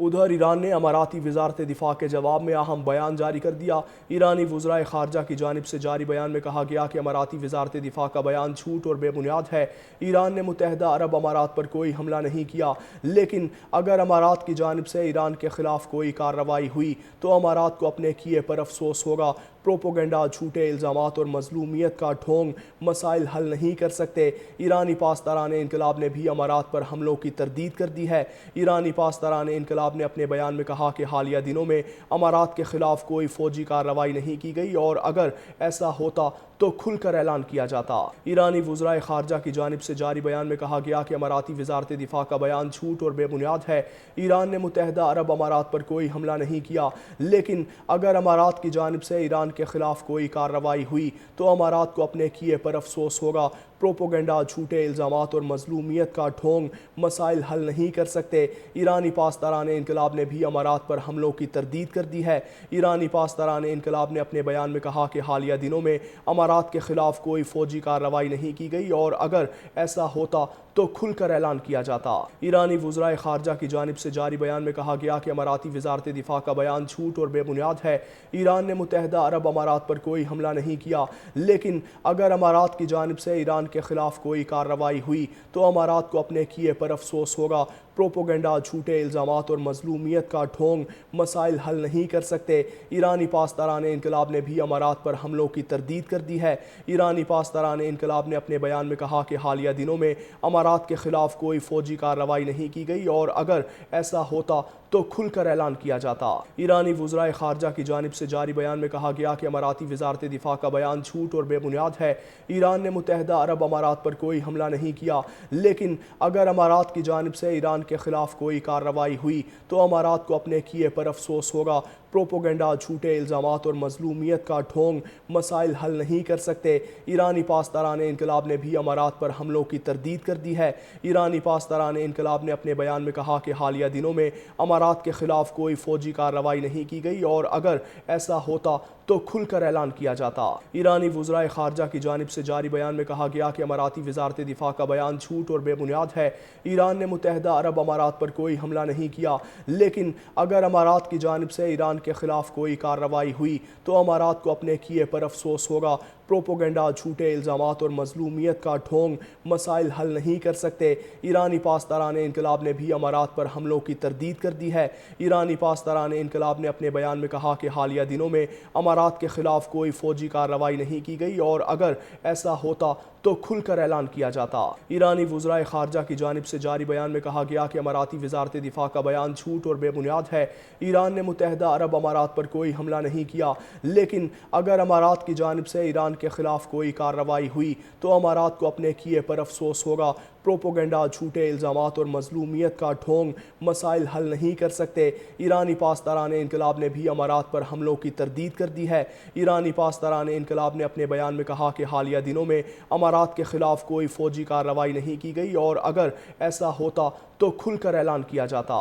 ادھر ایران نے اماراتی وزارت دفاع کے جواب میں اہم بیان جاری کر دیا۔ ایرانی وزرائے خارجہ کی جانب سے جاری بیان میں کہا گیا کہ اماراتی وزارت دفاع کا بیان جھوٹ اور بے بنیاد ہے۔ ایران نے متحدہ عرب امارات پر کوئی حملہ نہیں کیا، لیکن اگر امارات کی جانب سے ایران کے خلاف کوئی کارروائی ہوئی تو امارات کو اپنے کیے پر افسوس ہوگا۔ پروپیگنڈا، جھوٹے الزامات اور مظلومیت کا ڈھونگ مسائل حل نہیں کر سکتے۔ ایرانی پاسداران انقلاب نے بھی امارات پر حملوں کی تردید کر دی ہے۔ ایرانی پاسداران انقلاب نے اپنے بیان میں کہا کہ حالیہ دنوں میں امارات کے خلاف کوئی فوجی کارروائی نہیں کی گئی، اور اگر ایسا ہوتا تو کھل کر اعلان کیا جاتا۔ ایرانی وزرائے خارجہ کی جانب سے جاری بیان میں کہا گیا کہ اماراتی وزارت دفاع کا بیان جھوٹ اور بے بنیاد ہے۔ ایران نے متحدہ عرب امارات پر کوئی حملہ نہیں کیا، لیکن اگر امارات کی جانب سے ایران کے خلاف کوئی کارروائی ہوئی تو امارات کو اپنے کیے پر افسوس ہوگا۔ پروپیگنڈا، جھوٹے الزامات اور مظلومیت کا ڈھونگ مسائل حل نہیں کر سکتے۔ ایرانی پاسداران انقلاب نے بھی امارات پر حملوں کی تردید کر دی ہے۔ ایرانی پاسداران انقلاب نے اپنے بیان میں کہا کہ حالیہ دنوں میں امارات کے خلاف کوئی فوجی کارروائی نہیں کی گئی، اور اگر ایسا ہوتا تو کھل کر اعلان کیا جاتا۔ ایرانی وزرائے خارجہ کی جانب سے جاری بیان میں کہا گیا کہ اماراتی وزارت دفاع کا بیان جھوٹ اور بے بنیاد ہے۔ ایران نے متحدہ عرب امارات پر کوئی حملہ نہیں کیا، لیکن اگر امارات کی جانب سے ایران کے خلاف کوئی کارروائی ہوئی تو امارات کو اپنے کیے پر افسوس ہوگا۔ پروپیگنڈا، جھوٹے الزامات اور مظلومیت کا ڈھونگ مسائل حل نہیں کر سکتے۔ ایرانی پاسداران انقلاب نے بھی امارات پر حملوں کی تردید کر دی ہے۔ ایرانی پاسداران انقلاب نے اپنے بیان میں کہا کہ حالیہ دنوں میں امارات کے خلاف کوئی فوجی کارروائی نہیں کی گئی، اور اگر ایسا ہوتا تو کھل کر اعلان کیا جاتا۔ ایرانی وزرائے خارجہ کی جانب سے جاری بیان میں کہا گیا کہ اماراتی وزارت دفاع کا بیان جھوٹ اور بے بنیاد ہے۔ ایران نے متحدہ عرب امارات پر کوئی حملہ نہیں کیا، لیکن اگر امارات کی جانب سے ایران کے خلاف کوئی کارروائی ہوئی تو امارات کو اپنے کیے پر افسوس ہوگا۔ پروپیگنڈا، جھوٹے الزامات اور مظلومیت کا ڈھونگ مسائل حل نہیں کر سکتے۔ ایرانی پاسداران انقلاب نے بھی امارات پر حملوں کی تردید کر دی ہے۔ ایرانی پاسداران انقلاب نے اپنے بیان میں کہا کہ حالیہ دنوں میں امارات کے خلاف کوئی فوجی کارروائی نہیں کی گئی، اور اگر ایسا ہوتا تو کھل کر اعلان کیا جاتا۔ ایرانی وزرائے خارجہ کی جانب سے جاری بیان میں کہا گیا کہ اماراتی وزارت دفاع کا بیان جھوٹ اور بے بنیاد ہے۔ ایران نے متحدہ عرب امارات پر کوئی حملہ نہیں کیا، لیکن اگر امارات کی جانب سے ایران کے خلاف کوئی کارروائی ہوئی تو امارات کو اپنے کیے پر افسوس ہوگا۔ پروپیگنڈا، جھوٹے الزامات اور مظلومیت کا ڈھونگ مسائل حل نہیں کر سکتے۔ ایرانی پاسداران انقلاب نے بھی امارات پر حملوں کی تردید کر دی ہے۔ ایرانی پاسداران انقلاب نے اپنے بیان میں کہا کہ حالیہ دنوں میں امارات کے خلاف کوئی فوجی کارروائی نہیں کی گئی، اور اگر ایسا ہوتا تو کھل کر اعلان کیا جاتا۔ ایرانی وزرائے خارجہ کی جانب سے جاری بیان میں کہا گیا کہ اماراتی وزارت دفاع کا بیان جھوٹ اور بے بنیاد ہے۔ ایران نے متحدہ عرب امارات پر کوئی حملہ نہیں کیا، لیکن اگر امارات کی جانب سے ایران کے خلاف کوئی کارروائی ہوئی تو امارات کو اپنے کیے پر افسوس ہوگا۔ پروپیگنڈا، جھوٹے الزامات اور مظلومیت کا ڈھونگ مسائل حل نہیں کر سکتے۔ ایرانی پاسداران انقلاب نے بھی امارات پر حملوں کی تردید کر دی ہے۔ ایرانی پاسداران انقلاب نے اپنے بیان میں کہا کہ حالیہ دنوں میں امارات کے خلاف کوئی فوجی کارروائی نہیں کی گئی، اور اگر ایسا ہوتا تو کھل کر اعلان کیا جاتا۔